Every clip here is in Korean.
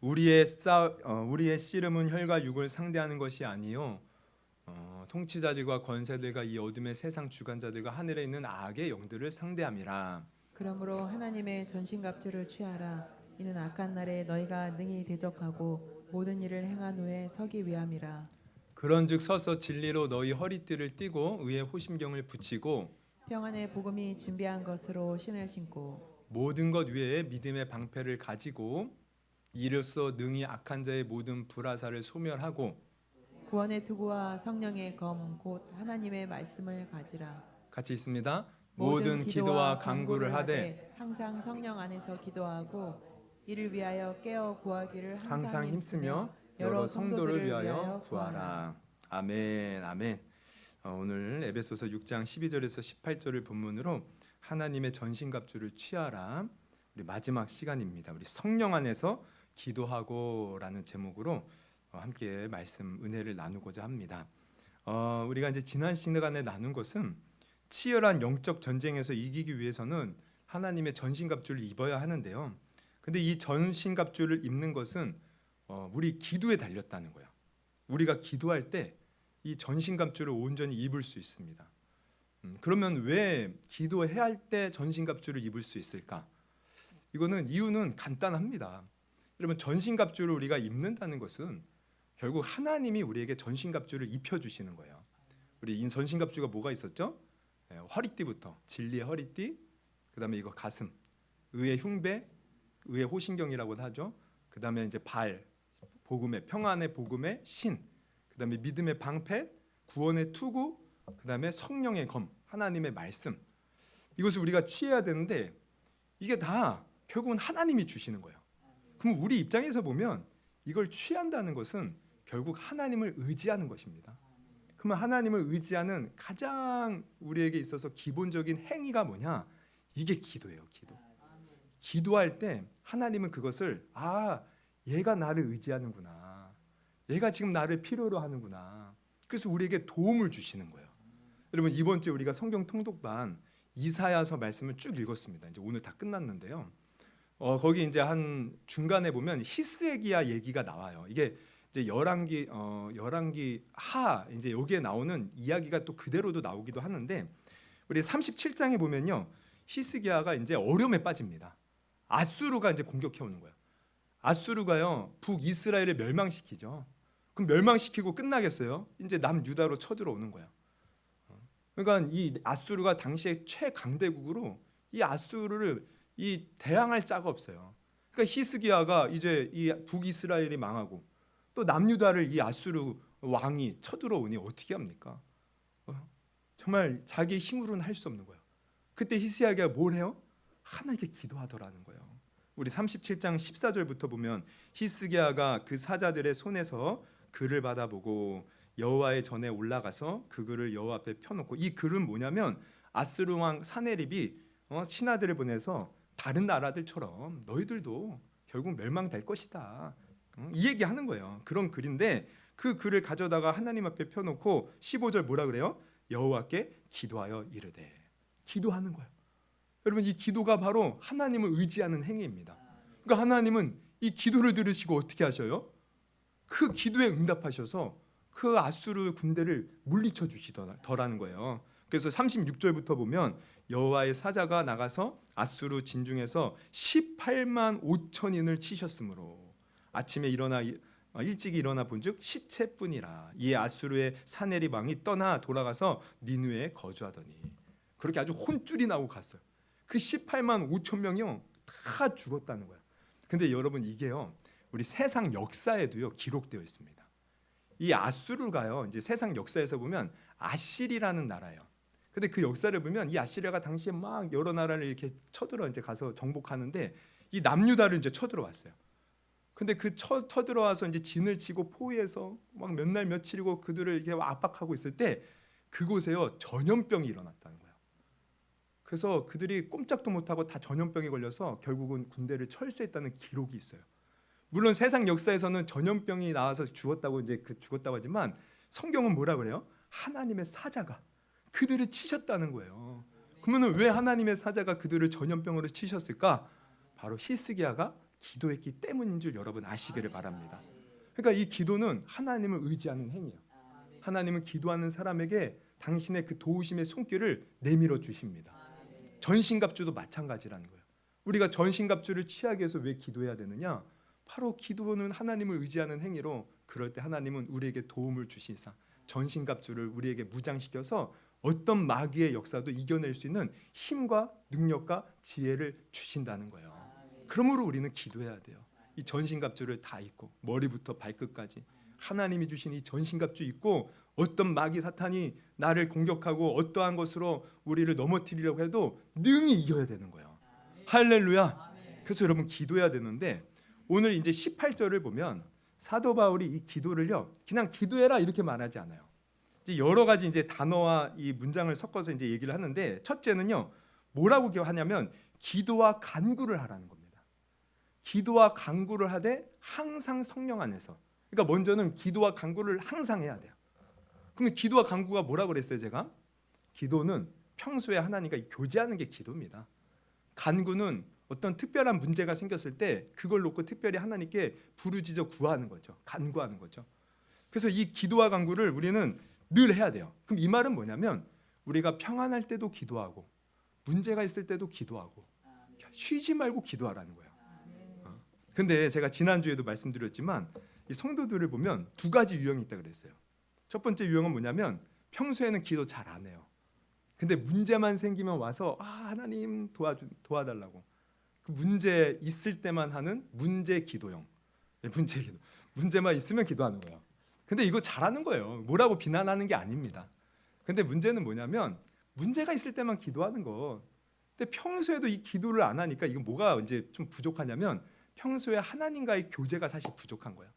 우리의 씨름은 혈과 육을 상대하는 것이 아니요 통치자들과 권세들과 이 어둠의 세상 주관자들과 하늘에 있는 악의 영들을 상대함이라. 그러므로 하나님의 전신갑주를 취하라. 이는 악한 날에 너희가 능히 대적하고 모든 일을 행한 후에 서기 위함이라. 그런즉 서서 진리로 너희 허리띠를 띠고 의의 호심경을 붙이고 평안의 복음이 준비한 것으로 신을 신고 모든 것 위에 믿음의 방패를 가지고 이로써 능히 악한 자의 모든 불화살을 소멸하고 구원의 투구와 성령의 검 곧 하나님의 말씀을 가지라. 같이 있습니다. 모든 기도와 간구를 하되 항상 성령 안에서 기도하고 이를 위하여 깨어 구하기를 항상 힘쓰며 여러 성도를 위하여 구하라. 아멘. 아멘. 오늘 에베소서 6장 12절에서 18절을 본문으로 하나님의 전신갑주를 취하라. 우리 마지막 시간입니다. 우리 성령 안에서 기도하고라는 제목으로 함께 말씀 은혜를 나누고자 합니다. 우리가 이제 지난 시간에 나눈 것은 치열한 영적 전쟁에서 이기기 위해서는 하나님의 전신갑주를 입어야 하는데요. 근데 이 전신갑주를 입는 것은 우리 기도에 달렸다는 거예요. 우리가 기도할 때 이 전신갑주를 온전히 입을 수 있습니다. 그러면 왜 기도해야 할 때 전신갑주를 입을 수 있을까? 이유는 간단합니다. 여러분, 전신갑주를 우리가 입는다는 것은 결국 하나님이 우리에게 전신갑주를 입혀주시는 거예요. 우리 이 전신갑주가 뭐가 있었죠? 허리띠부터 진리의 허리띠, 그 다음에 이거 가슴, 의의 흉배, 의의 호신경이라고도 하죠. 그 다음에 이제 발, 복음의 평안의 복음의 신, 그 다음에 믿음의 방패, 구원의 투구, 그 다음에 성령의 검, 하나님의 말씀. 이것을 우리가 취해야 되는데 이게 다 결국은 하나님이 주시는 거예요. 그럼 우리 입장에서 보면 이걸 취한다는 것은 결국 하나님을 의지하는 것입니다. 그러면 하나님을 의지하는 가장 우리에게 있어서 기본적인 행위가 뭐냐? 이게 기도예요. 기도할 때 하나님은 그것을 얘가 나를 의지하는구나. 얘가 지금 나를 필요로 하는구나. 그래서 우리에게 도움을 주시는 거예요. 여러분, 이번 주에 우리가 성경 통독반 이사야서 말씀을 쭉 읽었습니다. 이제 오늘 다 끝났는데요. 거기 이제 한 중간에 보면 히스기야 얘기가 나와요. 이게 이제 열왕기 하 이제 여기에 나오는 이야기가 또 그대로도 나오기도 하는데 우리 37장에 보면요. 히스기야가 이제 어려움에 빠집니다. 아수르가 이제 공격해 오는 거예요. 아수르가요 북이스라엘을 멸망시키죠. 그럼 멸망시키고 끝나겠어요? 이제 남유다로 쳐들어오는 거예요. 그러니까 이 아수르가 당시에 최강대국으로 이 아수르를 대항할 자가 없어요. 그러니까 히스기야가 이제 이 북이스라엘이 망하고 또 남유다를 이 아수르 왕이 쳐들어오니 어떻게 합니까? 정말 자기 힘으로는 할 수 없는 거예요. 그때 히스기야가 뭘 해요? 하나님께 기도하더라는 거예요. 우리 37장 14절부터 보면 히스기야가 그 사자들의 손에서 글을 받아보고 여호와의 전에 올라가서 그 글을 여호와 앞에 펴놓고, 이 글은 뭐냐면 아스르 왕 사네립이 신하들을 보내서 다른 나라들처럼 너희들도 결국 멸망될 것이다, 이 얘기하는 거예요. 그런 글인데 그 글을 가져다가 하나님 앞에 펴놓고 15절 뭐라 그래요? 여호와께 기도하여 이르되. 기도하는 거예요. 여러분, 이 기도가 바로 하나님을 의지하는 행위입니다. 그러니까 하나님은 이 기도를 들으시고 어떻게 하셔요? 그 기도에 응답하셔서 그 아수르 군대를 물리쳐 주시더라는 거예요. 그래서 36절부터 보면 여호와의 사자가 나가서 아수르 진중에서 18만 5천인을 치셨으므로 아침에 일찍이 일어나 본즉 시체뿐이라. 이에 아수르의 사네립 왕이 떠나 돌아가서 니느웨에 거주하더니. 그렇게 아주 혼쭐이 나고 갔어요. 그 18만 5천 명이요 다 죽었다는 거예요. 근데 여러분, 이게요 우리 세상 역사에도요 기록되어 있습니다. 이 아수르가요 이제 세상 역사에서 보면 아실이라는 나라예요. 근데 그 역사를 보면 이 아시리아가 당시에 막 여러 나라를 이렇게 쳐들어 이제 가서 정복하는데 이 남유다를 이제 쳐들어왔어요. 근데 그 쳐들어와서 이제 진을 치고 포위해서 막 몇 날 며칠이고 그들을 이렇게 압박하고 있을 때 그곳에요 전염병이 일어났다는 거예요. 그래서 그들이 꼼짝도 못하고 다 전염병에 걸려서 결국은 군대를 철수했다는 기록이 있어요. 물론 세상 역사에서는 전염병이 나와서 죽었다고 죽었다고 하지만 성경은 뭐라 그래요? 하나님의 사자가 그들을 치셨다는 거예요. 그러면 왜 하나님의 사자가 그들을 전염병으로 치셨을까? 바로 히스기야가 기도했기 때문인 줄 여러분 아시기를 바랍니다. 그러니까 이 기도는 하나님을 의지하는 행위예요. 하나님은 기도하는 사람에게 당신의 그 도우심의 손길을 내밀어 주십니다. 전신갑주도 마찬가지라는 거예요. 우리가 전신갑주를 취하기 위해서 왜 기도해야 되느냐? 바로 기도는 하나님을 의지하는 행위로, 그럴 때 하나님은 우리에게 도움을 주시사 전신갑주를 우리에게 무장시켜서 어떤 마귀의 역사도 이겨낼 수 있는 힘과 능력과 지혜를 주신다는 거예요. 그러므로 우리는 기도해야 돼요. 이 전신갑주를 다 입고 머리부터 발끝까지 하나님이 주신 이 전신갑주 입고 어떤 마귀 사탄이 나를 공격하고 어떠한 것으로 우리를 넘어뜨리려고 해도 능히 이겨야 되는 거예요. 할렐루야. 그래서 여러분 기도해야 되는데, 오늘 이제 18절을 보면 사도 바울이 이 기도를요 그냥 기도해라 이렇게 말하지 않아요. 이제 여러 가지 이제 단어와 이 문장을 섞어서 이제 얘기를 하는데, 첫째는요 뭐라고 하냐면 기도와 간구를 하라는 겁니다. 기도와 간구를 하되 항상 성령 안에서. 그러니까 먼저는 기도와 간구를 항상 해야 돼요. 그럼 기도와 간구가 뭐라고 그랬어요? 제가 기도는 평소에 하나님과 교제하는 게 기도입니다. 간구는 어떤 특별한 문제가 생겼을 때 그걸 놓고 특별히 하나님께 부르짖어 구하는 거죠. 간구하는 거죠. 그래서 이 기도와 간구를 우리는 늘 해야 돼요. 그럼 이 말은 뭐냐면 우리가 평안할 때도 기도하고 문제가 있을 때도 기도하고 쉬지 말고 기도하라는 거예요. 근데 제가 지난주에도 말씀드렸지만 이 성도들을 보면 두 가지 유형이 있다 그랬어요. 첫 번째 유형은 뭐냐면 평소에는 기도 잘 안 해요. 근데 문제만 생기면 와서 하나님 도와달라고 그 문제 있을 때만 하는 문제 기도형. 문제 기도. 문제만 있으면 기도하는 거예요. 근데 이거 잘하는 거예요. 뭐라고 비난하는 게 아닙니다. 근데 문제는 뭐냐면 문제가 있을 때만 기도하는 거. 근데 평소에도 이 기도를 안 하니까 이거 뭐가 이제 좀 부족하냐면 평소에 하나님과의 교제가 사실 부족한 거예요.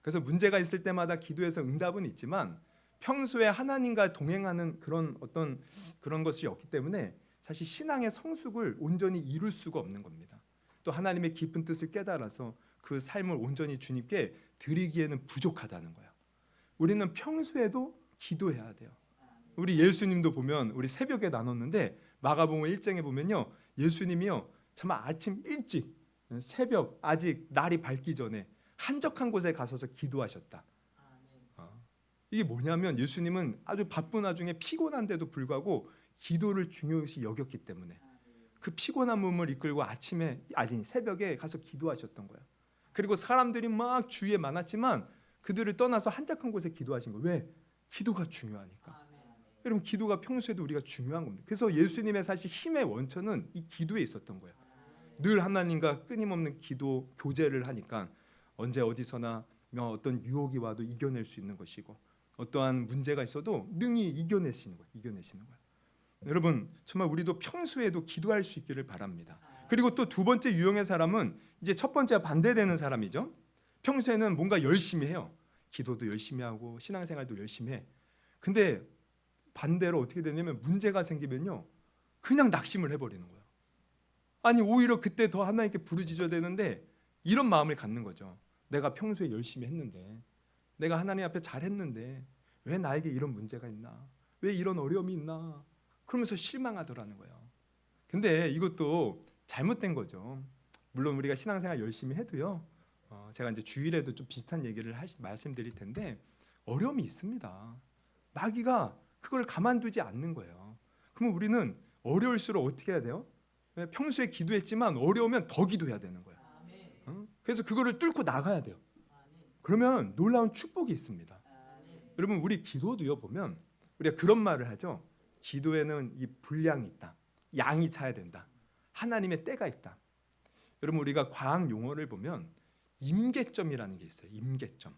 그래서 문제가 있을 때마다 기도해서 응답은 있지만 평소에 하나님과 동행하는 그런 것이 없기 때문에 사실 신앙의 성숙을 온전히 이룰 수가 없는 겁니다. 또 하나님의 깊은 뜻을 깨달아서 그 삶을 온전히 주님께 드리기에는 부족하다는 거예요. 우리는 평소에도 기도해야 돼요. 우리 예수님도 보면 우리 새벽에 나눴는데 마가복음 1장에 보면요 예수님이요 정말 아침 일찍 새벽 아직 날이 밝기 전에 한적한 곳에 가서서 기도하셨다. 이게 뭐냐면 예수님은 아주 바쁜 와중에 피곤한데도 불구하고 기도를 중요시 여겼기 때문에 그 피곤한 몸을 이끌고 새벽에 가서 기도하셨던 거예요. 그리고 사람들이 막 주위에 많았지만 그들을 떠나서 한적한 곳에 기도하신 거예요. 왜? 기도가 중요하니까. 여러분 기도가 평소에도 우리가 중요한 겁니다. 그래서 예수님의 사실 힘의 원천은 이 기도에 있었던 거예요. 늘 하나님과 끊임없는 기도 교제를 하니까 언제 어디서나 어떤 유혹이 와도 이겨낼 수 있는 것이고 어떠한 문제가 있어도 능히 이겨내시는 거예요. 여러분 정말 우리도 평소에도 기도할 수 있기를 바랍니다. 그리고 또 두 번째 유형의 사람은 이제 첫 번째와 반대되는 사람이죠. 평소에는 뭔가 열심히 해요. 기도도 열심히 하고 신앙생활도 열심히 해. 근데 반대로 어떻게 되냐면 문제가 생기면요 그냥 낙심을 해버리는 거예요. 아니 오히려 그때 더 하나님께 부르짖어야 되는데 이런 마음을 갖는 거죠. 내가 평소에 열심히 했는데 내가 하나님 앞에 잘했는데 왜 나에게 이런 문제가 있나? 왜 이런 어려움이 있나? 그러면서 실망하더라는 거예요. 근데 이것도 잘못된 거죠. 물론 우리가 신앙생활 열심히 해도요. 제가 이제 주일에도 좀 비슷한 얘기를 말씀드릴 텐데 어려움이 있습니다. 마귀가 그걸 가만두지 않는 거예요. 그러면 우리는 어려울수록 어떻게 해야 돼요? 평소에 기도했지만 어려우면 더 기도해야 되는 거예요. 그래서 그거를 뚫고 나가야 돼요. 그러면 놀라운 축복이 있습니다. 여러분 우리 기도도요 보면 우리가 그런 말을 하죠. 기도에는 이 분량이 있다. 양이 차야 된다. 하나님의 때가 있다. 여러분 우리가 과학 용어를 보면 임계점이라는 게 있어요. 임계점.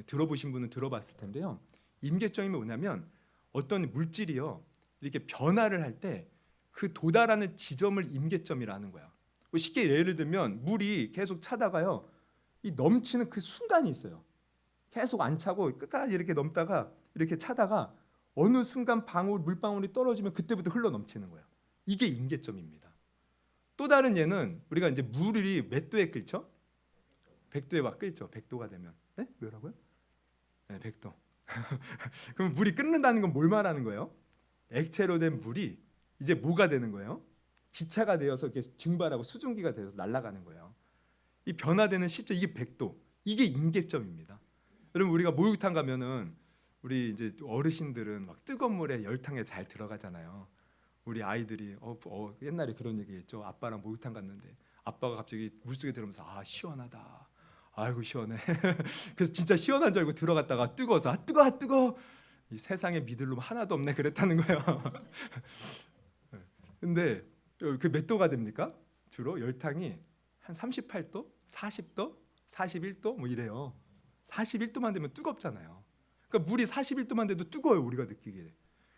들어보신 분은 들어봤을 텐데요. 임계점이 뭐냐면 어떤 물질이요 이렇게 변화를 할 때 그 도달하는 지점을 임계점이라는 거야. 쉽게 예를 들면 물이 계속 차다가요 이 넘치는 그 순간이 있어요. 계속 안 차고 끝까지 이렇게 넘다가 이렇게 차다가 어느 순간 물방울이 떨어지면 그때부터 흘러 넘치는 거예요. 이게 임계점입니다. 또 다른 예는 우리가 이제 물이 몇 도에 끓죠? 100도에 막 끓죠. 100도가 되면. 네? 뭐라고요? 네, 100도. 그럼 물이 끓는다는 건 뭘 말하는 거예요? 액체로 된 물이 이제 뭐가 되는 거예요? 기차가 되어서 이렇게 증발하고 수증기가 되어서 날아가는 거예요. 이 변화되는 10도 이게 100도. 이게 임계점입니다. 여러분 우리가 목욕탕 가면은 우리 이제 어르신들은 막 뜨거운 물에 열탕에 잘 들어가잖아요. 우리 아이들이 옛날에 그런 얘기했죠. 아빠랑 목욕탕 갔는데 아빠가 갑자기 물속에 들어오면서 아 시원하다. 아이고 시원해. 그래서 진짜 시원한 줄 알고 들어갔다가 뜨거워서 뜨거. 이 세상에 믿을 놈 하나도 없네 그랬다는 거예요. 근데 그 몇 도가 됩니까? 주로 열탕이 한 38도, 40도, 41도 뭐 이래요. 41도만 되면 뜨겁잖아요. 그러니까 물이 41도만 돼도 뜨거워요. 우리가 느끼기에.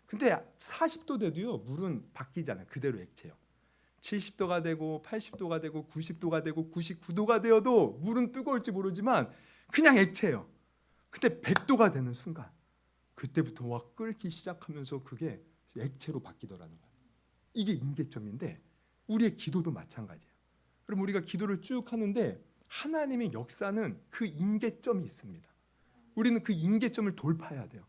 근데 40도 돼도요. 물은 바뀌잖아요. 그대로 액체요. 70도가 되고 80도가 되고 90도가 되고 99도가 되어도 물은 뜨거울지 모르지만 그냥 액체예요. 근데 100도가 되는 순간 그때부터 막 끓기 시작하면서 그게 액체로 바뀌더라는 거예요. 이게 임계점인데 우리의 기도도 마찬가지예요. 그럼 우리가 기도를 쭉 하는데 하나님의 역사는 그 임계점이 있습니다. 우리는 그 임계점을 돌파해야 돼요.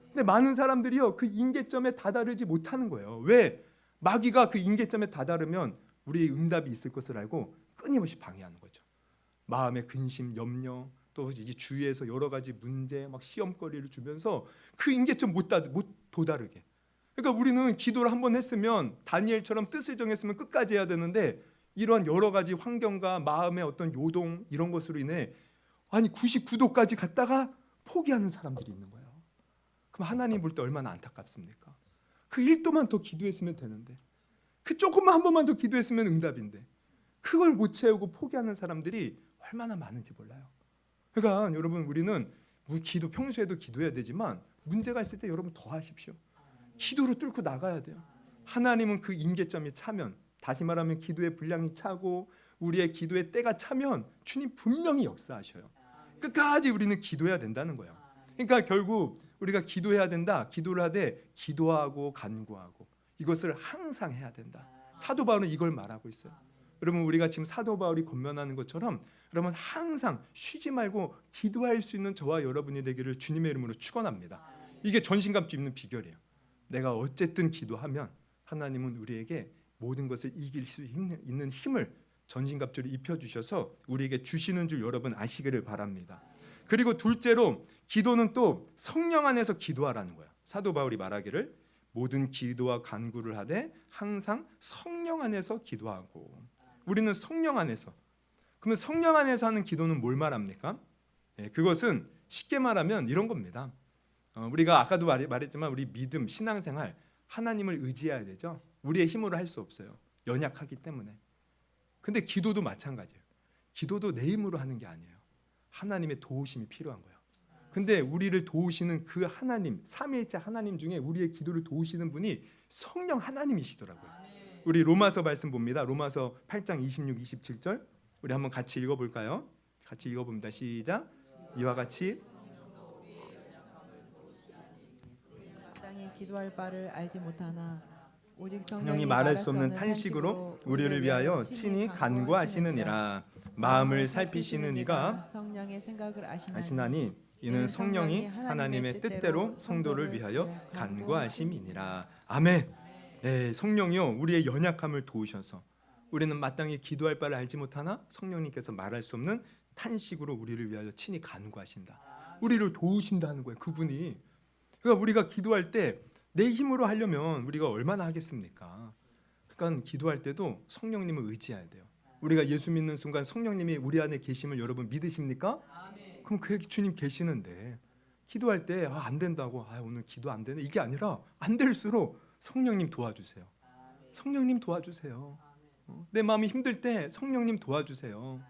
근데 많은 사람들이요 그 임계점에 다다르지 못하는 거예요. 왜? 마귀가 그 임계점에 다다르면 우리의 응답이 있을 것을 알고 끊임없이 방해하는 거죠. 마음의 근심, 염려, 또 이제 주위에서 여러 가지 문제, 막 시험거리를 주면서 그 임계점 못 도다르게. 그러니까 우리는 기도를 한번 했으면 다니엘처럼 뜻을 정했으면 끝까지 해야 되는데 이런 여러 가지 환경과 마음의 어떤 요동 이런 것으로 인해 99도까지 갔다가 포기하는 사람들이 있는 거예요. 그럼 하나님 볼 때 얼마나 안타깝습니까? 그 1도만 더 기도했으면 되는데 그 조금만 한 번만 더 기도했으면 응답인데 그걸 못 채우고 포기하는 사람들이 얼마나 많은지 몰라요. 그러니까 여러분 우리는 기도 평소에도 기도해야 되지만 문제가 있을 때 여러분 더 하십시오. 기도로 뚫고 나가야 돼요. 하나님은 그 임계점이 차면 다시 말하면 기도의 분량이 차고 우리의 기도의 때가 차면 주님 분명히 역사하셔요. 끝까지 우리는 기도해야 된다는 거예요. 그러니까 결국 우리가 기도해야 된다. 기도를 하되 기도하고 간구하고 이것을 항상 해야 된다. 사도 바울은 이걸 말하고 있어요. 여러분 우리가 지금 사도 바울이 권면하는 것처럼 여러분 항상 쉬지 말고 기도할 수 있는 저와 여러분이 되기를 주님의 이름으로 축원합니다. 이게 전신갑주 입는 비결이에요. 내가 어쨌든 기도하면 하나님은 우리에게 모든 것을 이길 수 있는 힘을 전신갑주를 입혀주셔서 우리에게 주시는 줄 여러분 아시기를 바랍니다. 그리고 둘째로 기도는 또 성령 안에서 기도하라는 거예요. 사도 바울이 말하기를 모든 기도와 간구를 하되 항상 성령 안에서 기도하고. 우리는 성령 안에서. 그러면 성령 안에서 하는 기도는 뭘 말합니까? 그것은 쉽게 말하면 이런 겁니다. 우리가 아까도 말했지만 우리 믿음, 신앙생활 하나님을 의지해야 되죠. 우리의 힘으로 할 수 없어요. 연약하기 때문에. 근데 기도도 마찬가지예요. 기도도 내 힘으로 하는 게 아니에요. 하나님의 도우심이 필요한 거예요. 근데 우리를 도우시는 그 하나님, 삼위일체 하나님 중에 우리의 기도를 도우시는 분이 성령 하나님이시더라고요. 우리 로마서 말씀 봅니다. 로마서 8장 26, 27절 우리 한번 같이 읽어볼까요? 같이 읽어봅니다. 시작. 이와 같이 마땅히 기도할 바를 알지 못하나 오직 성령이 말할 수 없는 탄식으로 우리를 위하여 친히 간구하시느니라. 마음을 살피시는 이가 성령의 생각을 아시나니 이는 성령이 하나님의 뜻대로 성도를 위하여 간구하심이니라. 아멘. 성령이요 우리의 연약함을 도우셔서 우리는 마땅히 기도할 바를 알지 못하나 성령님께서 말할 수 없는 탄식으로 우리를 위하여 친히 간구하신다. 우리를 도우신다는 거예요. 그분이. 그러니까 우리가 기도할 때 내 힘으로 하려면 우리가 얼마나 하겠습니까? 그러니까 기도할 때도 성령님을 의지해야 돼요. 우리가 예수 믿는 순간 성령님이 우리 안에 계심을 여러분 믿으십니까? 그럼 그 주님 계시는데 기도할 때 안 된다고 오늘 기도 안 되네 이게 아니라 안 될수록 성령님 도와주세요. 성령님 도와주세요. 내 마음이 힘들 때 성령님 도와주세요.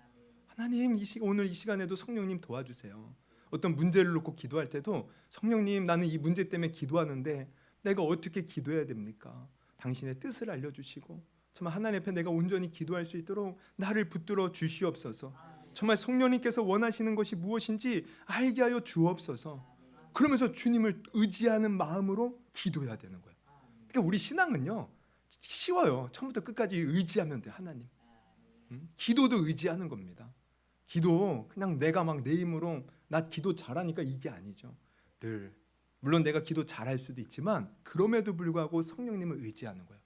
하나님 오늘 이 시간에도 성령님 도와주세요. 어떤 문제를 놓고 기도할 때도 성령님 나는 이 문제 때문에 기도하는데 내가 어떻게 기도해야 됩니까? 당신의 뜻을 알려주시고 정말 하나님 앞에 내가 온전히 기도할 수 있도록 나를 붙들어 주시옵소서. 정말 성령님께서 원하시는 것이 무엇인지 알게 하여 주옵소서. 그러면서 주님을 의지하는 마음으로 기도해야 되는 거예요. 그러니까 우리 신앙은요 쉬워요. 처음부터 끝까지 의지하면 돼 하나님. 기도도 의지하는 겁니다. 기도 그냥 내가 막 내 힘으로 나 기도 잘하니까 이게 아니죠. 늘 물론 내가 기도 잘할 수도 있지만 그럼에도 불구하고 성령님을 의지하는 거예요.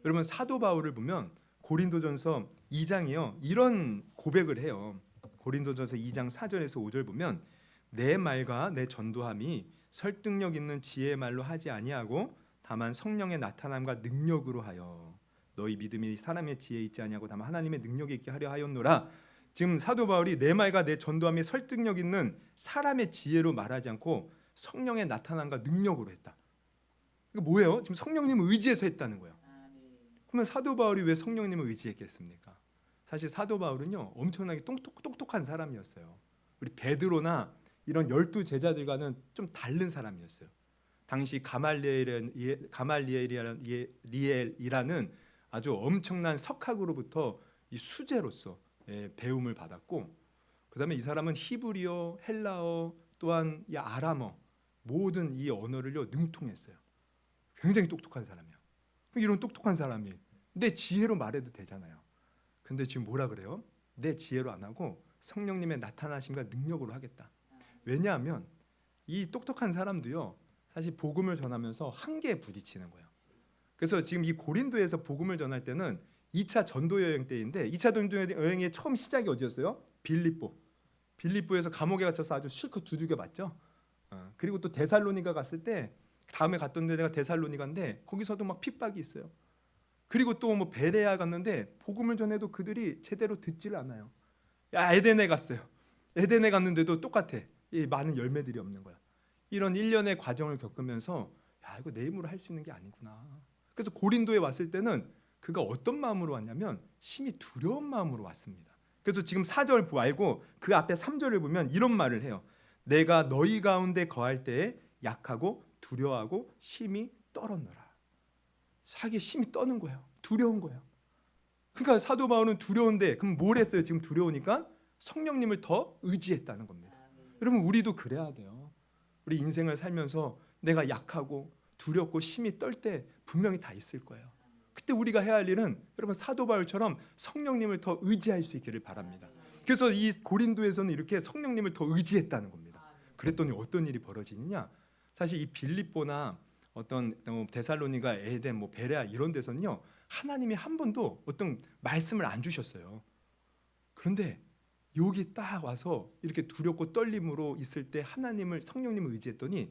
여러분 사도 바울을 보면 고린도전서 2장이요. 이런 고백을 해요. 고린도전서 2장 4절에서 5절 보면 내 말과 내 전도함이 설득력 있는 지혜의 말로 하지 아니하고 다만 성령의 나타남과 능력으로 하여 너희 믿음이 사람의 지혜에 있지 아니하고 다만 하나님의 능력에 있게 하려 하였노라. 지금 사도 바울이 내 말과 내 전도함이 설득력 있는 사람의 지혜로 말하지 않고 성령의 나타남과 능력으로 했다. 이거 뭐예요? 지금 성령님을 의지해서 했다는 거예요. 그러면 사도 바울이 왜 성령님을 의지했겠습니까? 사실 사도 바울은요 엄청나게 똑똑한 사람이었어요. 우리 베드로나 이런 12 제자들과는 좀 다른 사람이었어요. 당시 가말리엘이라는 아주 엄청난 석학으로부터 이 수재로서 배움을 받았고, 그다음에 이 사람은 히브리어, 헬라어, 또한 이 아람어 모든 이 언어를요 능통했어요. 굉장히 똑똑한 사람이야. 이런 똑똑한 사람이 내 지혜로 말해도 되잖아요. 근데 지금 뭐라 그래요? 내 지혜로 안 하고 성령님의 나타나심과 능력으로 하겠다. 왜냐하면 이 똑똑한 사람도요 사실 복음을 전하면서 한계에 부딪히는 거예요. 그래서 지금 이 고린도에서 복음을 전할 때는 2차 전도 여행 때인데 2차 전도 여행의 처음 시작이 어디였어요? 빌립보에서 감옥에 갇혀서 아주 실컷 두들겨 맞죠. 그리고 또 데살로니가 갔을 때 다음에 갔던 데가 데살로니가인데 거기서도 막 핍박이 있어요. 그리고 또 뭐 베레아 갔는데 복음을 전해도 그들이 제대로 듣질 않아요. 야, 에덴에 갔어요. 에덴에 갔는데도 똑같아. 이 많은 열매들이 없는 거야. 이런 1년의 과정을 겪으면서 야, 이거 내 힘으로 할 수 있는 게 아니구나. 그래서 고린도에 왔을 때는 그가 어떤 마음으로 왔냐면 심히 두려운 마음으로 왔습니다. 그래서 지금 4절 말고 그 앞에 3절을 보면 이런 말을 해요. 내가 너희 가운데 거할 때에 약하고 두려워하고 심히 떨었노라. 자기 심히 떠는 거예요. 두려운 거예요. 그러니까 사도 바울은 두려운데 그럼 뭘 했어요? 지금 두려우니까 성령님을 더 의지했다는 겁니다. 여러분 우리도 그래야 돼요. 우리 인생을 살면서 내가 약하고 두렵고 심히 떨 때 분명히 다 있을 거예요. 그때 우리가 해야 할 일은 여러분 사도 바울처럼 성령님을 더 의지할 수 있기를 바랍니다. 그래서 이 고린도에서는 이렇게 성령님을 더 의지했다는 겁니다. 그랬더니 어떤 일이 벌어지느냐? 사실 이 빌립보나 어떤 데살로니가, 에덴, 뭐 베레아 이런 데서는요 하나님이 한 번도 어떤 말씀을 안 주셨어요. 그런데 여기 딱 와서 이렇게 두렵고 떨림으로 있을 때 하나님을 성령님을 의지했더니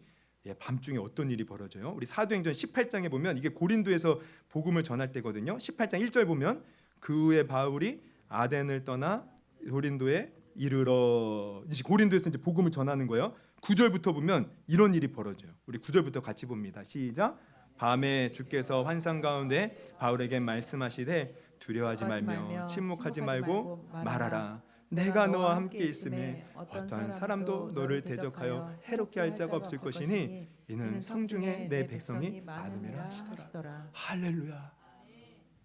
밤중에 어떤 일이 벌어져요? 우리 사도행전 18장에 보면 이게 고린도에서 복음을 전할 때거든요. 18장 1절 보면 그 후에 바울이 아덴을 떠나 고린도에 이르러, 이제 고린도에서 이제 복음을 전하는 거예요. 9절부터 보면 이런 일이 벌어져요. 우리 9절부터 같이 봅니다. 시작. 밤에 주께서 환상 가운데 바울에게 말씀하시되 두려워하지 말며 침묵하지 말고 말하라. 내가 너와 함께 있음에 어떠한 사람도 너를 대적하여 해롭게 할 자가 없을 것이니 이는 성중에 내 백성이 많음이라 하시더라. 할렐루야.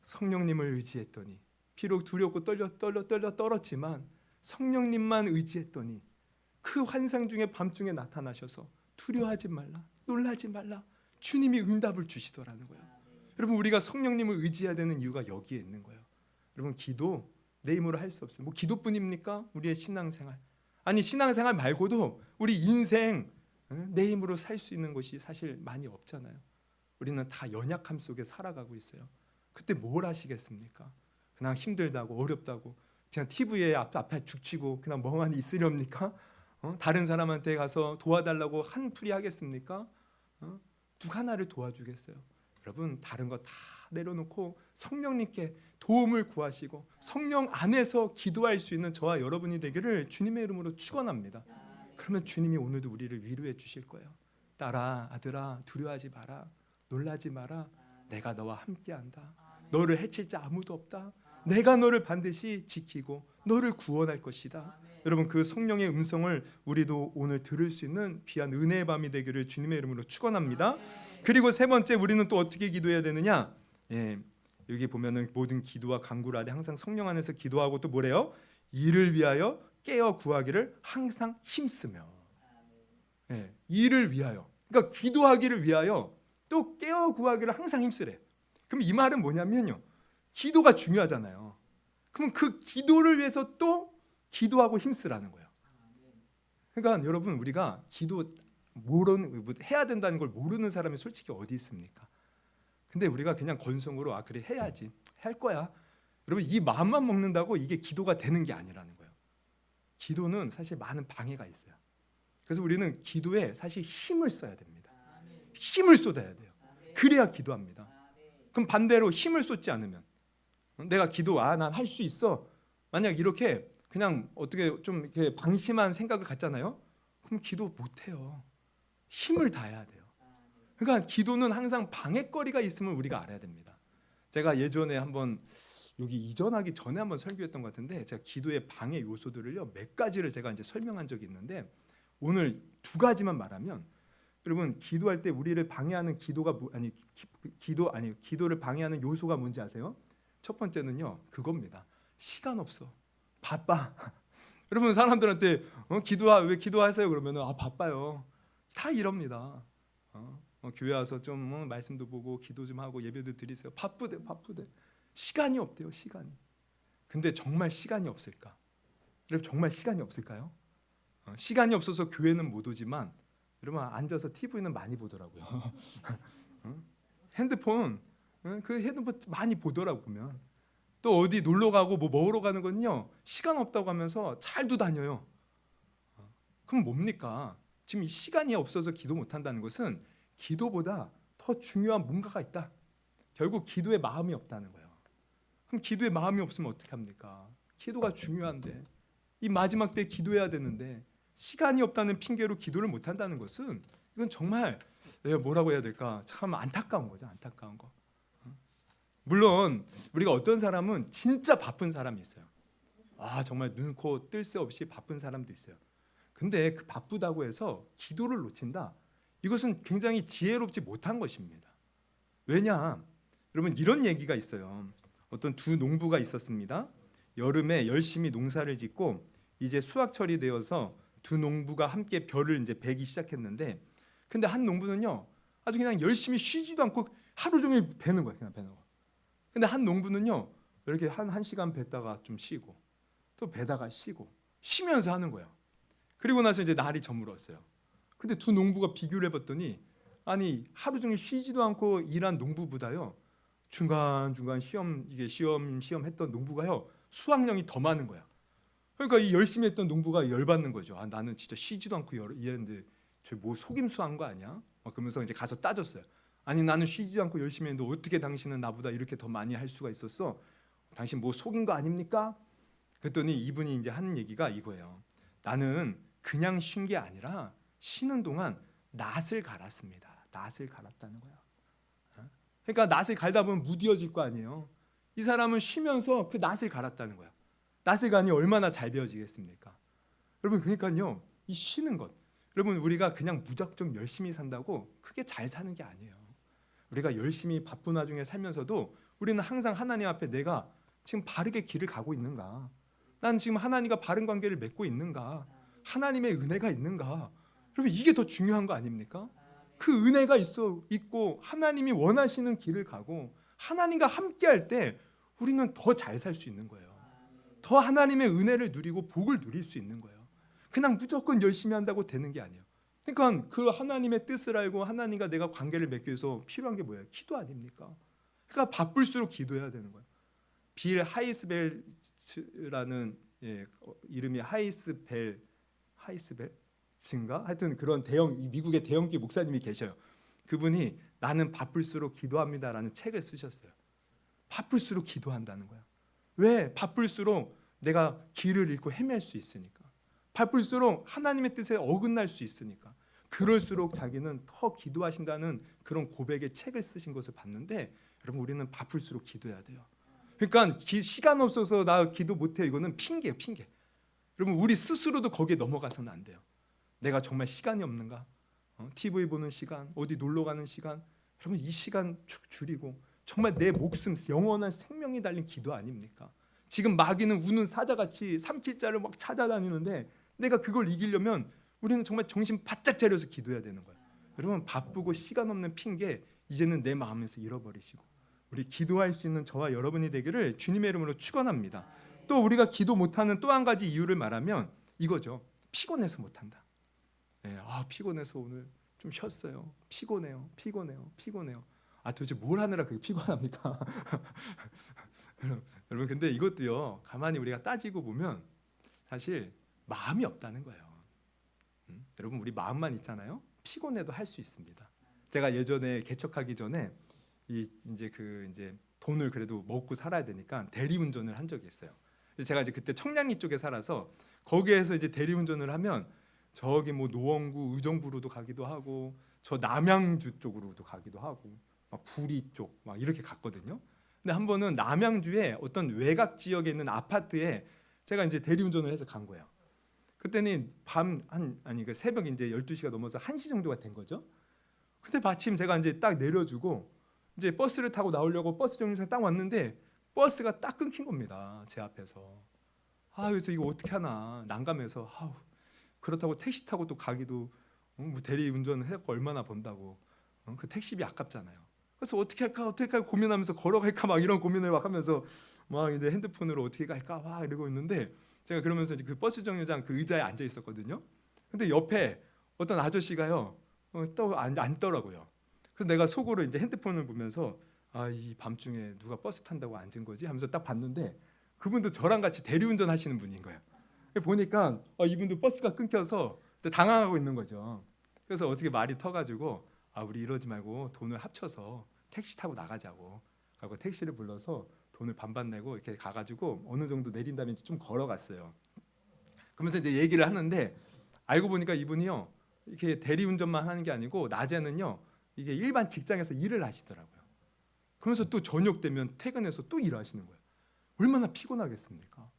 성령님을 의지했더니 비록 두렵고 떨었지만 성령님만 의지했더니 그 환상 중에 밤중에 나타나셔서 두려워하지 말라, 놀라지 말라, 주님이 응답을 주시더라는 거예요. 여러분 우리가 성령님을 의지해야 되는 이유가 여기에 있는 거예요. 여러분 기도 내 힘으로 할 수 없어요. 뭐 기도뿐입니까? 우리의 신앙생활. 아니 신앙생활 말고도 우리 인생 내 힘으로 살 수 있는 것이 사실 많이 없잖아요. 우리는 다 연약함 속에 살아가고 있어요. 그때 뭘 하시겠습니까? 그냥 힘들다고 어렵다고 그냥 TV에 앞에 죽치고 그냥 멍하니 있으렵니까? 다른 사람한테 가서 도와달라고 한풀이 하겠습니까? 누가 나를 도와주겠어요? 여러분 다른 거 다 내려놓고 성령님께 도움을 구하시고 성령 안에서 기도할 수 있는 저와 여러분이 되기를 주님의 이름으로 축원합니다. 그러면 주님이 오늘도 우리를 위로해 주실 거예요. 딸아, 아들아, 두려워하지 마라, 놀라지 마라. 내가 너와 함께한다. 너를 해칠 자 아무도 없다. 내가 너를 반드시 지키고 너를 구원할 것이다. 여러분 그 성령의 음성을 우리도 오늘 들을 수 있는 귀한 은혜의 밤이 되기를 주님의 이름으로 축원합니다. 그리고 세 번째 우리는 또 어떻게 기도해야 되느냐? 여기 보면은 모든 기도와 간구를 하되 항상 성령 안에서 기도하고 또 뭐래요? 이를 위하여 깨어 구하기를 항상 힘쓰며. 이를 위하여. 그러니까 기도하기를 위하여 또 깨어 구하기를 항상 힘쓰래. 그럼 이 말은 뭐냐면요. 기도가 중요하잖아요. 그럼 그 기도를 위해서 또 기도하고 힘쓰라는 거예요. 그러니까 여러분 우리가 기도 해야 된다는 걸 모르는 사람이 솔직히 어디 있습니까? 근데 우리가 그냥 건성으로 그래 해야지 할 거야. 여러분 이 마음만 먹는다고 이게 기도가 되는 게 아니라는 거예요. 기도는 사실 많은 방해가 있어요. 그래서 우리는 기도에 사실 힘을 써야 됩니다. 힘을 쏟아야 돼요. 그래야 기도합니다. 그럼 반대로 힘을 쏟지 않으면 내가 기도 난 할 수 있어. 만약 이렇게 그냥 어떻게 좀 이렇게 방심한 생각을 갖잖아요. 그럼 기도 못 해요. 힘을 다해야 돼요. 그러니까 기도는 항상 방해거리가 있음을 우리가 알아야 됩니다. 제가 예전에 한번 여기 이전하기 전에 한번 설교했던 것 같은데 제가 기도의 방해 요소들을요 몇 가지를 제가 이제 설명한 적이 있는데 오늘 두 가지만 말하면 여러분 기도할 때 우리를 방해하는 기도를 방해하는 요소가 뭔지 아세요? 첫 번째는요 그겁니다. 시간 없어. 바빠. 여러분 사람들한테 왜 기도하세요? 그러면은 바빠요. 다 이럽니다. 교회 와서 좀 말씀도 보고 기도 좀 하고 예배도 드리세요. 바쁘대. 시간이 없대요. 시간이. 근데 정말 시간이 없을까? 여러분 정말 시간이 없을까요? 시간이 없어서 교회는 못 오지만 여러분 앉아서 TV는 많이 보더라고요. 핸드폰 많이 보더라고 보면. 또 어디 놀러 가고 뭐 먹으러 가는 건요 시간 없다고 하면서 잘도 다녀요. 그럼 뭡니까? 지금 이 시간이 없어서 기도 못 한다는 것은 기도보다 더 중요한 뭔가가 있다. 결국 기도에 마음이 없다는 거예요. 그럼 기도에 마음이 없으면 어떻게 합니까? 기도가 중요한데 이 마지막 때 기도해야 되는데 시간이 없다는 핑계로 기도를 못 한다는 것은 이건 정말 뭐라고 해야 될까? 참 안타까운 거죠. 안타까운 거. 물론 우리가 어떤 사람은 진짜 바쁜 사람이 있어요. 정말 눈코 뜰 새 없이 바쁜 사람도 있어요. 근데 그 바쁘다고 해서 기도를 놓친다. 이것은 굉장히 지혜롭지 못한 것입니다. 왜냐? 여러분 이런 얘기가 있어요. 어떤 두 농부가 있었습니다. 여름에 열심히 농사를 짓고 이제 수확철이 되어서 두 농부가 함께 벼를 이제 베기 시작했는데 근데 한 농부는요. 아주 그냥 열심히 쉬지도 않고 하루 종일 베는 거예요. 그냥 베는 거. 근데 한 농부는요. 이렇게 한 시간 뱄다가 좀 쉬고 또 베다가 쉬면서 하는 거예요. 그리고 나서 이제 날이 저물었어요. 근데 두 농부가 비교를 해봤더니 아니 하루 종일 쉬지도 않고 일한 농부보다요 중간중간 시험 했던 농부가요 수확량이 더 많은 거야. 그러니까 이 열심히 했던 농부가 열받는 거죠. 나는 진짜 쉬지도 않고 일했는데 저 뭐 속임수한 거 아니야? 그러면서 이제 가서 따졌어요. 아니 나는 쉬지 않고 열심히 했는데 어떻게 당신은 나보다 이렇게 더 많이 할 수가 있었어? 당신 뭐 속인 거 아닙니까? 그랬더니 이분이 이제 하는 얘기가 이거예요. 나는 그냥 쉰 게 아니라 쉬는 동안 낫을 갈았습니다. 낫을 갈았다는 거야. 그러니까 낫을 갈다 보면 무뎌질 거 아니에요. 이 사람은 쉬면서 그 낫을 갈았다는 거야. 낫을 가니 얼마나 잘 베어지겠습니까? 여러분 그러니까요. 이 쉬는 것. 여러분 우리가 그냥 무작정 열심히 산다고 크게 잘 사는 게 아니에요. 우리가 열심히 바쁜 와중에 살면서도 우리는 항상 하나님 앞에 내가 지금 바르게 길을 가고 있는가? 난 지금 하나님과 바른 관계를 맺고 있는가? 하나님의 은혜가 있는가? 여러분 이게 더 중요한 거 아닙니까? 그 은혜가 있고 하나님이 원하시는 길을 가고 하나님과 함께할 때 우리는 더 잘 살 수 있는 거예요. 더 하나님의 은혜를 누리고 복을 누릴 수 있는 거예요. 그냥 무조건 열심히 한다고 되는 게 아니에요. 그러니까 그 하나님의 뜻을 알고 하나님과 내가 관계를 맺기 위해서 필요한 게 뭐예요? 기도 아닙니까? 그러니까 바쁠수록 기도해야 되는 거예요. 빌 하이스벨츠라는 이름이 하이스벨츠인가? 하여튼 그런 미국의 대형교회 목사님이 계셔요. 그분이 나는 바쁠수록 기도합니다라는 책을 쓰셨어요. 바쁠수록 기도한다는 거야. 왜? 바쁠수록 내가 길을 잃고 헤맬 수 있으니까. 바쁠수록 하나님의 뜻에 어긋날 수 있으니까. 그럴수록 자기는 더 기도하신다는 그런 고백의 책을 쓰신 것을 봤는데 여러분 우리는 바쁠수록 기도해야 돼요. 그러니까 시간 없어서 나 기도 못해 이거는 핑계예요. 핑계. 여러분 우리 스스로도 거기에 넘어가서는 안 돼요. 내가 정말 시간이 없는가? TV 보는 시간, 어디 놀러 가는 시간 여러분 이 시간 축 줄이고 정말 내 목숨 영원한 생명이 달린 기도 아닙니까? 지금 마귀는 우는 사자같이 삼킬자를 막 찾아다니는데 내가 그걸 이기려면 우리는 정말 정신 바짝 차려서 기도해야 되는 거예요. 여러분 바쁘고 시간 없는 핑계 이제는 내 마음에서 잃어버리시고 우리 기도할 수 있는 저와 여러분이 되기를 주님의 이름으로 축원합니다. 또 우리가 기도 못하는 또 한 가지 이유를 말하면 이거죠. 피곤해서 못한다. 피곤해서 오늘 좀 쉬었어요. 피곤해요. 도대체 뭘 하느라 그렇게 피곤합니까? 여러분 근데 이것도요 가만히 우리가 따지고 보면 사실 마음이 없다는 거예요. 여러분 우리 마음만 있잖아요. 피곤해도 할 수 있습니다. 제가 예전에 개척하기 전에 이제 돈을 그래도 먹고 살아야 되니까 대리운전을 한 적이 있어요. 제가 이제 그때 청량리 쪽에 살아서 거기에서 이제 대리운전을 하면 저기 뭐 노원구 의정부로도 가기도 하고 저 남양주 쪽으로도 가기도 하고 막 구리 쪽 막 이렇게 갔거든요. 근데 한 번은 남양주에 어떤 외곽 지역에 있는 아파트에 제가 이제 대리운전을 해서 간 거예요. 그때는 그 새벽 이제 12시가 넘어서 1시 정도가 된 거죠. 근데 마침 제가 이제 딱 내려주고 이제 버스를 타고 나오려고 버스 정류장에 딱 왔는데 버스가 딱 끊긴 겁니다. 제 앞에서. 그래서 이거 어떻게 하나 난감해서 그렇다고 택시 타고 또 가기도 뭐 대리운전을 해갖고 얼마나 번다고 그 택시비 아깝잖아요. 그래서 어떻게 할까 고민하면서 걸어갈까 막 이런 고민을 막 하면서 막 이제 핸드폰으로 어떻게 갈까 막 이러고 있는데 제가 그러면서 이제 그 버스 정류장 그 의자에 앉아 있었거든요. 근데 옆에 어떤 아저씨가요 또 앉더라고요. 그래서 내가 속으로 이제 핸드폰을 보면서 이 밤중에 누가 버스 탄다고 앉은 거지 하면서 딱 봤는데 그분도 저랑 같이 대리운전 하시는 분인 거예요. 보니까 이분도 버스가 끊겨서 당황하고 있는 거죠. 그래서 어떻게 말이 터가지고 우리 이러지 말고 돈을 합쳐서 택시 타고 나가자고 하고 택시를 불러서 돈을 반반 내고 이렇게 가가지고 어느 정도 내린 다음에 좀 걸어갔어요. 그러면서 이제 얘기를 하는데 알고 보니까 이분이요 이렇게 대리운전만 하는 게 아니고 낮에는요 이게 일반 직장에서 일을 하시더라고요. 그러면서 또 저녁 되면 퇴근해서 또 일하시는 거예요. 얼마나 피곤하겠습니까?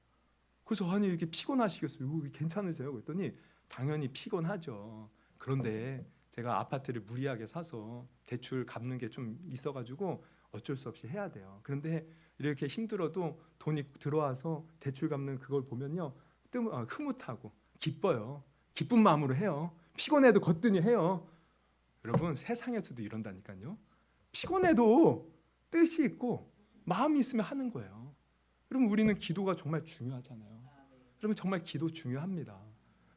그래서 이렇게 피곤하시겠어요? 괜찮으세요? 그랬더니 당연히 피곤하죠. 그런데 제가 아파트를 무리하게 사서 대출 갚는 게 좀 있어가지고 어쩔 수 없이 해야 돼요. 그런데 이렇게 힘들어도 돈이 들어와서 대출 갚는 그걸 보면요 흐뭇하고 기뻐요. 기쁜 마음으로 해요. 피곤해도 거뜬히 해요. 여러분 세상에서도 이런다니까요. 피곤해도 뜻이 있고 마음이 있으면 하는 거예요. 여러분 우리는 기도가 정말 중요하잖아요. 여러분 정말 기도 중요합니다.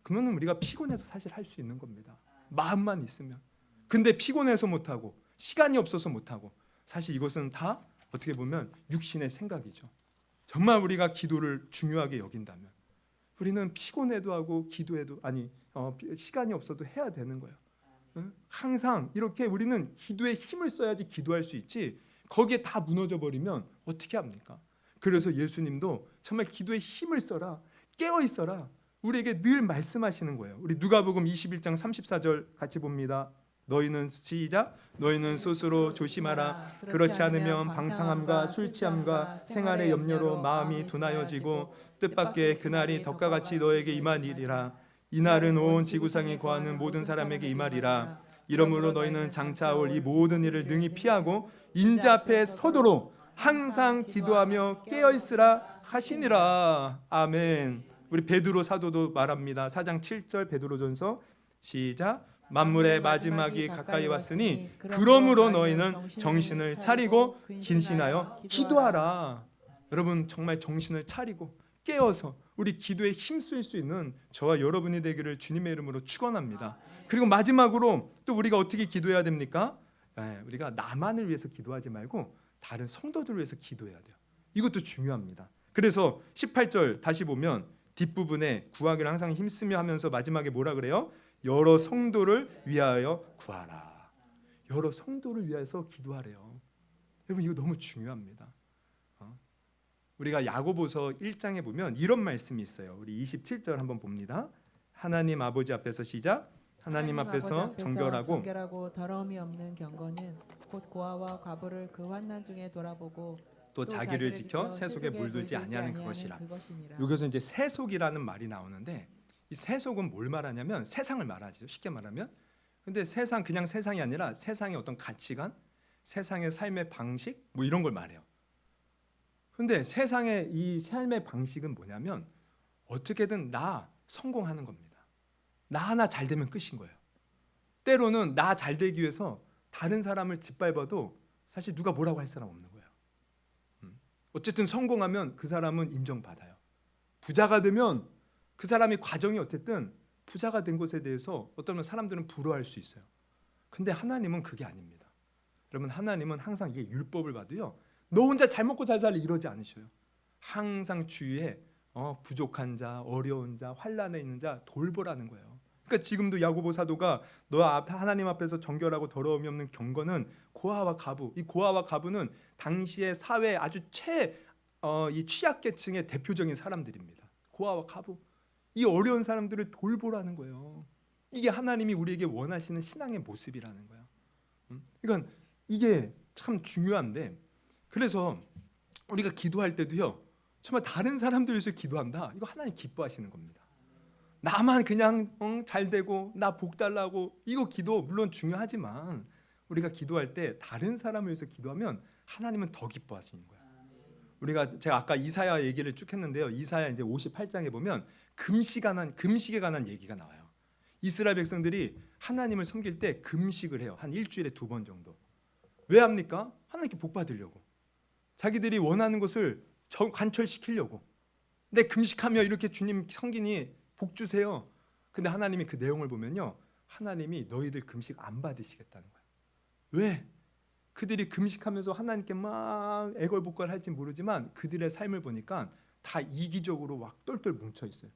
그러면 우리가 피곤해도 사실 할 수 있는 겁니다. 마음만 있으면. 근데 피곤해서 못하고 시간이 없어서 못하고 사실 이것은 다 어떻게 보면 육신의 생각이죠. 정말 우리가 기도를 중요하게 여긴다면 우리는 피곤해도 하고 기도해도 시간이 없어도 해야 되는 거예요. 항상 이렇게 우리는 기도에 힘을 써야지 기도할 수 있지 거기에 다 무너져 버리면 어떻게 합니까? 그래서 예수님도 정말 기도에 힘을 써라 깨어 있어라 우리에게 늘 말씀하시는 거예요. 우리 누가복음 21장 34절 같이 봅니다. 너희는 시작 너희는 스스로 조심하라 그렇지 않으면 방탕함과 술 취함과 생활의 염려로 마음이 둔하여지고 뜻밖의 그날이 덕과 같이 너에게 임하리라. 이날은 온 지구상에 거하는 모든 사람에게 임하리라. 이러므로 너희는 장차 올 이 모든 일을 능히 피하고 인자 앞에 서도록 항상 기도하며 깨어 있으라 하시니라. 아멘. 우리 베드로 사도도 말합니다. 4장 7절 베드로전서 시작 만물의 마지막이 가까이 왔으니 그러므로 너희는 정신을 차리고 근신하여 기도하라. 여러분 정말 정신을 차리고 깨어서 우리 기도에 힘쓸 수 있는 저와 여러분이 되기를 주님의 이름으로 축원합니다. 그리고 마지막으로 또 우리가 어떻게 기도해야 됩니까? 우리가 나만을 위해서 기도하지 말고 다른 성도들을 위해서 기도해야 돼요. 이것도 중요합니다. 그래서 18절 다시 보면 뒷부분에 구하기를 항상 힘쓰며 하면서 마지막에 뭐라 그래요? 여러 성도를 위하여 구하라. 여러 성도를 위해서 기도하래요. 여러분 이거 너무 중요합니다. 우리가 야고보서 1장에 보면 이런 말씀이 있어요. 우리 27절 한번 봅니다. 하나님 아버지 앞에서 시작 하나님 앞에서 정결하고 더러움이 없는 경건은 곧 고아와 과부를 그 환난 중에 돌아보고 또 자기를 지켜 세속에 물들지 아니하는 그것이라. 여기서 이제 세속이라는 말이 나오는데 이 세속은 뭘 말하냐면 세상을 말하죠. 쉽게 말하면. 근데 세상 그냥 세상이 아니라 세상의 어떤 가치관, 세상의 삶의 방식 뭐 이런 걸 말해요. 근데 세상의 이 삶의 방식은 뭐냐면 어떻게든 나 성공하는 겁니다. 나 하나 잘 되면 끝인 거예요. 때로는 나 잘 되기 위해서 다른 사람을 짓밟아도 사실 누가 뭐라고 할 사람 없는 거예요. 어쨌든 성공하면 그 사람은 인정받아요. 부자가 되면 그 사람의 과정이 어쨌든 부자가 된 것에 대해서 어떤 사람들은 부러워할 수 있어요. 근데 하나님은 그게 아닙니다. 여러분 하나님은 항상 이게 율법을 봐도요 너 혼자 잘 먹고 잘 살래 이러지 않으셔요. 항상 주위에 부족한 자, 어려운 자, 환난에 있는 자 돌보라는 거예요. 그러니까 지금도 야고보 사도가 너 하나님 앞에서 정결하고 더러움이 없는 경건은 고아와 가부. 이 고아와 가부는 당시의 사회 아주 이 취약계층의 대표적인 사람들입니다. 고아와 가부. 이 어려운 사람들을 돌보라는 거예요. 이게 하나님이 우리에게 원하시는 신앙의 모습이라는 거예요. 그러니까 이게 참 중요한데, 그래서 우리가 기도할 때도요, 정말 다른 사람들 위해서 기도한다. 이거 하나님 기뻐하시는 겁니다. 나만 그냥 잘 되고 나 복 달라고, 이거 기도 물론 중요하지만 우리가 기도할 때 다른 사람을 위해서 기도하면 하나님은 더 기뻐하시는 거예요. 제가 아까 이사야 얘기를 쭉 했는데요. 이사야 이제 58장에 보면 금식에 관한 얘기가 나와요. 이스라엘 백성들이 하나님을 섬길 때 금식을 해요. 한 일주일에 2번 정도. 왜 합니까? 하나님께 복 받으려고. 자기들이 원하는 것을 관철시키려고. 내 금식하며 이렇게 주님 섬기니 복 주세요. 근데 하나님이 그 내용을 보면요, 하나님이 너희들 금식 안 받으시겠다는 거예요. 왜? 그들이 금식하면서 하나님께 막 애걸복걸할지 모르지만 그들의 삶을 보니까 다 이기적으로 막 똘똘 뭉쳐 있어요.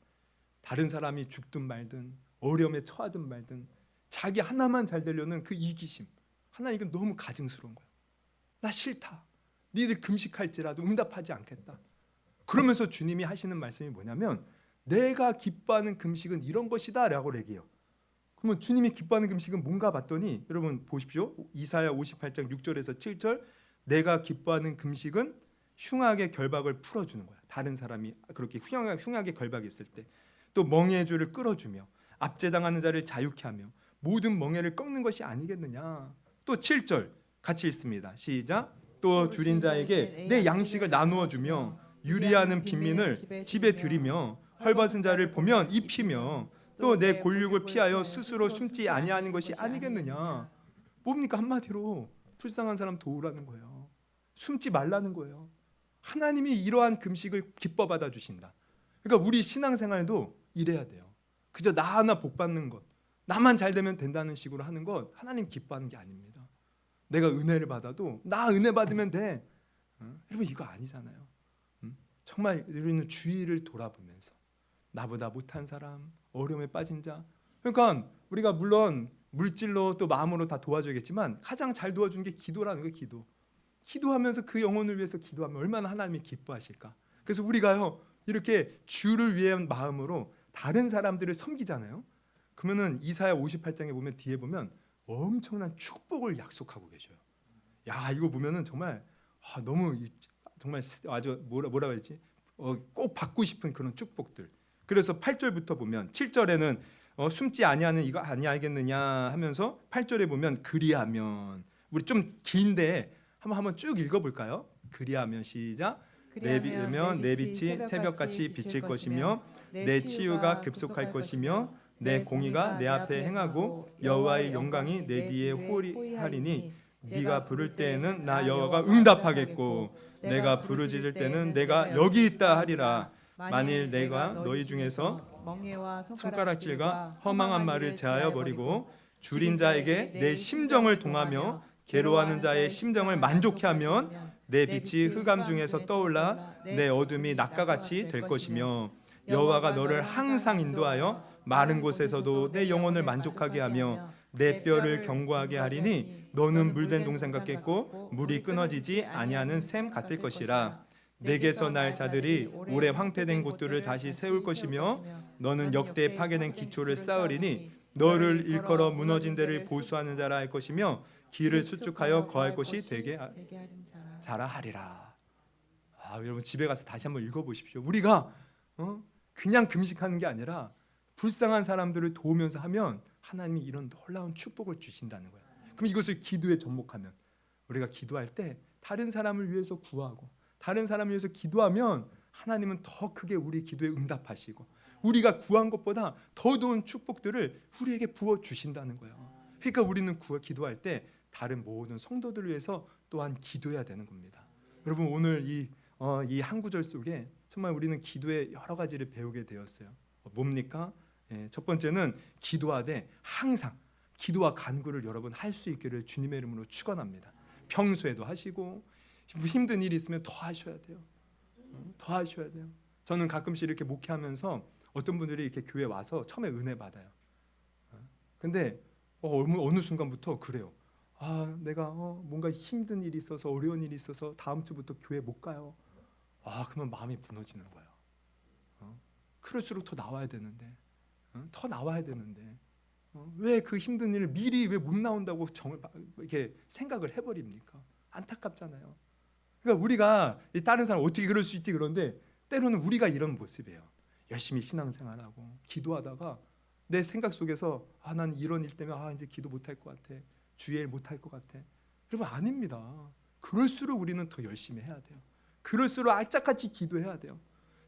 다른 사람이 죽든 말든 어려움에 처하든 말든 자기 하나만 잘 되려는 그 이기심, 하나님 이건 너무 가증스러운 거예요. 나 싫다. 니들 금식할지라도 응답하지 않겠다. 그러면서 주님이 하시는 말씀이 뭐냐면 내가 기뻐하는 금식은 이런 것이다 라고 얘기해요. 그러면 주님이 기뻐하는 금식은 뭔가 봤더니 여러분 보십시오. 이사야 58장 6절에서 7절, 내가 기뻐하는 금식은 흉악의 결박을 풀어주는 거야. 다른 사람이 그렇게 흉악의 결박이 있을 때 또 멍에의 줄을 끌어주며 압제당하는 자를 자유케 하며 모든 멍에를 꺾는 것이 아니겠느냐. 또 7절 같이 읽습니다. 시작. 또 줄인 자에게 내 양식을 나누어 주며 유리하는 빈민을 집에 들이며 헐벗은 자를 보면 입히며 또 내 골육을 피하여 스스로 숨지 아니하는 것이 아니겠느냐. 뭡니까? 한마디로 불쌍한 사람 도우라는 거예요. 숨지 말라는 거예요. 하나님이 이러한 금식을 기뻐 받아 주신다. 그러니까 우리 신앙생활도 이래야 돼요. 그저 나 하나 복 받는 것, 나만 잘 되면 된다는 식으로 하는 것 하나님 기뻐하는 게 아닙니다. 내가 은혜를 받아도 나 은혜 받으면 돼. 여러분 이거 아니잖아요. 정말 우리는 주위를 돌아보면서 나보다 못한 사람, 어려움에 빠진 자, 그러니까 우리가 물론 물질로 또 마음으로 다 도와줘야겠지만 가장 잘 도와주는 게 기도라는 거예요. 기도하면서 그 영혼을 위해서 기도하면 얼마나 하나님이 기뻐하실까. 그래서 우리가요 이렇게 주를 위한 마음으로 다른 사람들을 섬기잖아요. 그러면은 이사야 58장에 보면 뒤에 보면 엄청난 축복을 약속하고 계셔요. 야 이거 보면은 정말 너무 정말 아주 뭐라 그랬지? 꼭 받고 싶은 그런 축복들. 그래서 8절부터 보면 7절에는 숨지 아니하는 이거 아니하겠느냐 하면서 8절에 보면 그리하면, 우리 좀 긴데 한번 쭉 읽어볼까요? 그리하면 시작. 그리하면 내 빛이 새벽같이 비칠 것이며 내 치유가 급속할 것이며 내 공의가 내 앞에 행하고 여호와의 영광이 내 뒤에 호리하리니 네가 부를 때에는 나 여호와가 응답하겠고 내가 부르짖을 때는 내가 여기 있다 하리라. 만일 내가 너희 중에서 멍에와 손가락질과 허망한 말을 제하여 버리고 줄인 자에게 내 심정을 동하며 괴로워하는 자의 심정을 만족케 하면 내 빛이 흑암 중에서 떠올라 내 어둠이 낮과 같이 될 것이며 여호와가 너를 항상 인도하여 마른 곳에서도 내 영혼을 만족하게 하며 내 뼈를 견고하게 하리니 너는 물된 동산 같겠고 물이 끊어지지 아니하는 샘 같을 것이라. 내게서 날 자들이 오래 황폐된 곳들을 다시 세울 것이며 너는 역대 파괴된 기초를 쌓으리니 너를 일컬어 무너진 데를 보수하는 자라 할 것이며 길을 수축하여 거할 곳이 되게 자라 하리라. 여러분 집에 가서 다시 한번 읽어보십시오. 우리가 그냥 금식하는 게 아니라 불쌍한 사람들을 도우면서 하면 하나님이 이런 놀라운 축복을 주신다는 거예요. 그럼 이것을 기도에 접목하면 우리가 기도할 때 다른 사람을 위해서 구하고 다른 사람을 위해서 기도하면 하나님은 더 크게 우리 기도에 응답하시고 우리가 구한 것보다 더 좋은 축복들을 우리에게 부어 주신다는 거예요. 그러니까 우리는 기도할 때 다른 모든 성도들을 위해서 또한 기도해야 되는 겁니다. 여러분 오늘 이 한 구절 속에 정말 우리는 기도의 여러 가지를 배우게 되었어요. 뭡니까? 첫 번째는 기도하되 항상 기도와 간구를 여러분 할 수 있기를 주님의 이름으로 축원합니다. 평소에도 하시고 힘든 일이 있으면 더 하셔야 돼요. 더 하셔야 돼요. 저는 가끔씩 이렇게 목회하면서 어떤 분들이 이렇게 교회 와서 처음에 은혜 받아요. 근데 어느 순간부터 그래요. 내가 뭔가 힘든 일이 있어서 어려운 일이 있어서 다음 주부터 교회 못 가요. 그러면 마음이 무너지는 거예요. 그럴수록 더 나와야 되는데, 더 나와야 되는데, 왜 그 힘든 일을 미리 왜 못 나온다고 이렇게 생각을 해버립니까? 안타깝잖아요. 그러니까 우리가 다른 사람 어떻게 그럴 수 있지 그런데 때로는 우리가 이런 모습이에요. 열심히 신앙생활하고 기도하다가 내 생각 속에서 난 이런 일 때문에 이제 기도 못할 것 같아. 주일 못할 것 같아. 여러분 아닙니다. 그럴수록 우리는 더 열심히 해야 돼요. 그럴수록 악착같이 기도해야 돼요.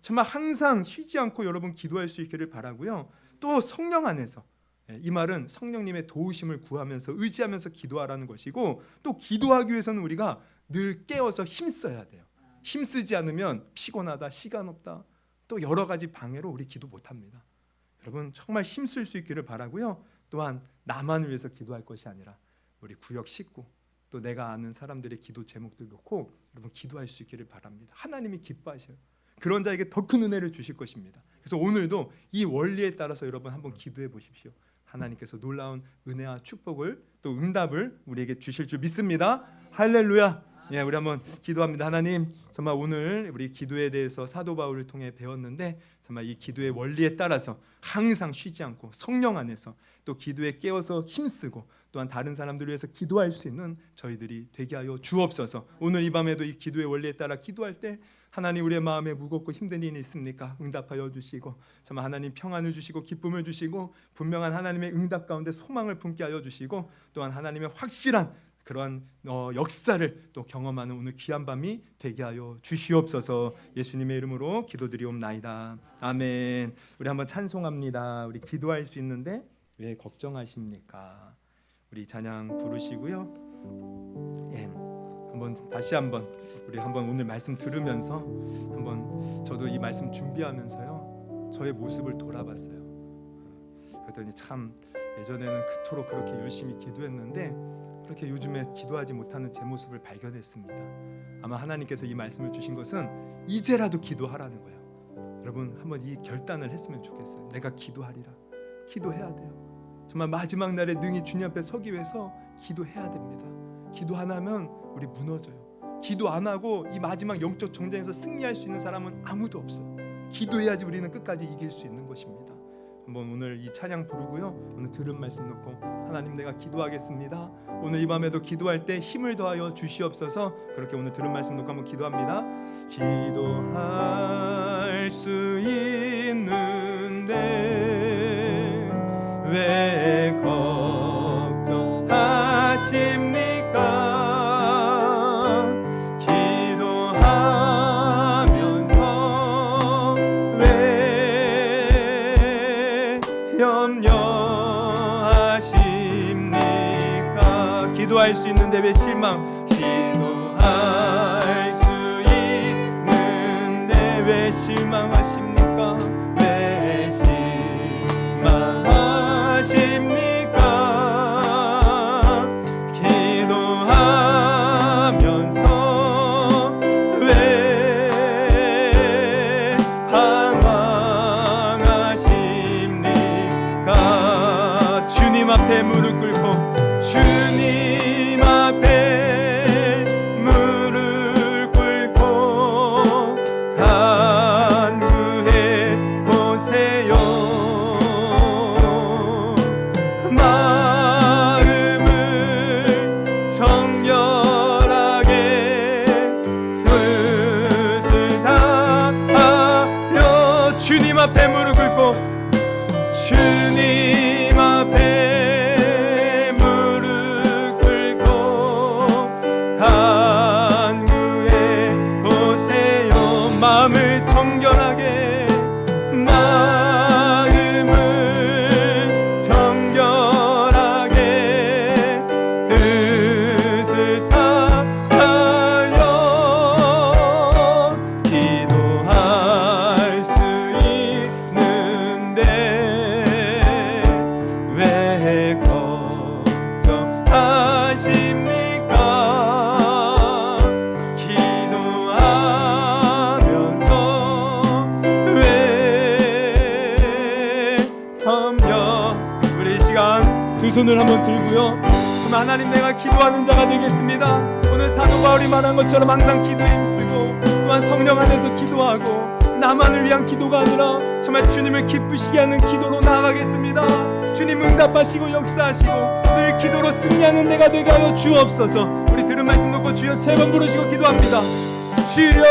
정말 항상 쉬지 않고 여러분 기도할 수 있기를 바라고요. 또 성령 안에서, 이 말은 성령님의 도우심을 구하면서 의지하면서 기도하라는 것이고, 또 기도하기 위해서는 우리가 늘 깨어서 힘써야 돼요. 힘쓰지 않으면 피곤하다, 시간 없다, 또 여러 가지 방해로 우리 기도 못합니다. 여러분 정말 힘쓸 수 있기를 바라고요. 또한 나만을 위해서 기도할 것이 아니라 우리 구역 식구, 또 내가 아는 사람들의 기도 제목들 놓고 여러분 기도할 수 있기를 바랍니다. 하나님이 기뻐하셔요. 그런 자에게 더 큰 은혜를 주실 것입니다. 그래서 오늘도 이 원리에 따라서 여러분 한번 기도해 보십시오. 하나님께서 놀라운 은혜와 축복을 또 응답을 우리에게 주실 줄 믿습니다. 할렐루야. 우리 한번 기도합니다. 하나님, 정말 오늘 우리 기도에 대해서 사도 바울을 통해 배웠는데 정말 이 기도의 원리에 따라서 항상 쉬지 않고 성령 안에서 또 기도에 깨어서 힘쓰고 또한 다른 사람들을 위해서 기도할 수 있는 저희들이 되게 하여 주옵소서. 오늘 이 밤에도 이 기도의 원리에 따라 기도할 때 하나님, 우리의 마음에 무겁고 힘든 일이 있습니까? 응답하여 주시고 정말 하나님 평안을 주시고 기쁨을 주시고 분명한 하나님의 응답 가운데 소망을 품게 하여 주시고 또한 하나님의 확실한 그러한 역사를 또 경험하는 오늘 귀한 밤이 되게 하여 주시옵소서. 예수님의 이름으로 기도드리옵나이다. 아멘. 우리 한번 찬송합니다. 우리 기도할 수 있는데 왜 걱정하십니까? 우리 찬양 부르시고요. 다시 한번 우리 한번 오늘 말씀 들으면서 한번 저도 이 말씀 준비하면서요 저의 모습을 돌아봤어요. 그랬더니 참 예전에는 그토록 그렇게 열심히 기도했는데 그렇게 요즘에 기도하지 못하는 제 모습을 발견했습니다. 아마 하나님께서 이 말씀을 주신 것은 이제라도 기도하라는 거예요. 여러분 한번 이 결단을 했으면 좋겠어요. 내가 기도하리라. 기도해야 돼요. 정말 마지막 날에 능히 주님 앞에 서기 위해서 기도해야 됩니다. 기도 안 하면 우리 무너져요. 기도 안 하고 이 마지막 영적 전쟁에서 승리할 수 있는 사람은 아무도 없어요. 기도해야지 우리는 끝까지 이길 수 있는 것입니다. 한번 오늘 이 찬양 부르고요, 오늘 들은 말씀 놓고 하나님 내가 기도하겠습니다. 오늘 이 밤에도 기도할 때 힘을 더하여 주시옵소서. 그렇게 오늘 들은 말씀 놓고 한번 기도합니다. 기도할 수 있는데 왜 걱정하십니까? 기도할 수 있는데 왜 기도할 수 있는데 왜 실망하십니까? 왜 실망하십니까? 기도하면서 왜 방황하십니까? 주님 앞에 무릎 꿇고 주님 앞에 무릎 꿇고 간구해 보세요. 마음을 정결하게 뜻을 다하여 주님 앞에 무릎 꿇고 주님 앞에 마음을 정결하게 뜻을 다하여 기도할 수 있는데 손을 한번 들고요. 그럼 하나님, 내가 기도하는 자가 되겠습니다. 오늘 사도 바울이 말한 것처럼 항상 기도에 힘쓰고 또한 성령 안에서 기도하고 나만을 위한 기도가 아니라 정말 주님을 기쁘시게 하는 기도로 나아가겠습니다. 주님 응답하시고 역사하시고 늘 기도로 승리하는 내가 되게 하여 주옵소서. 우리 들은 말씀 놓고 주여 3번 부르시고 기도합니다. 주여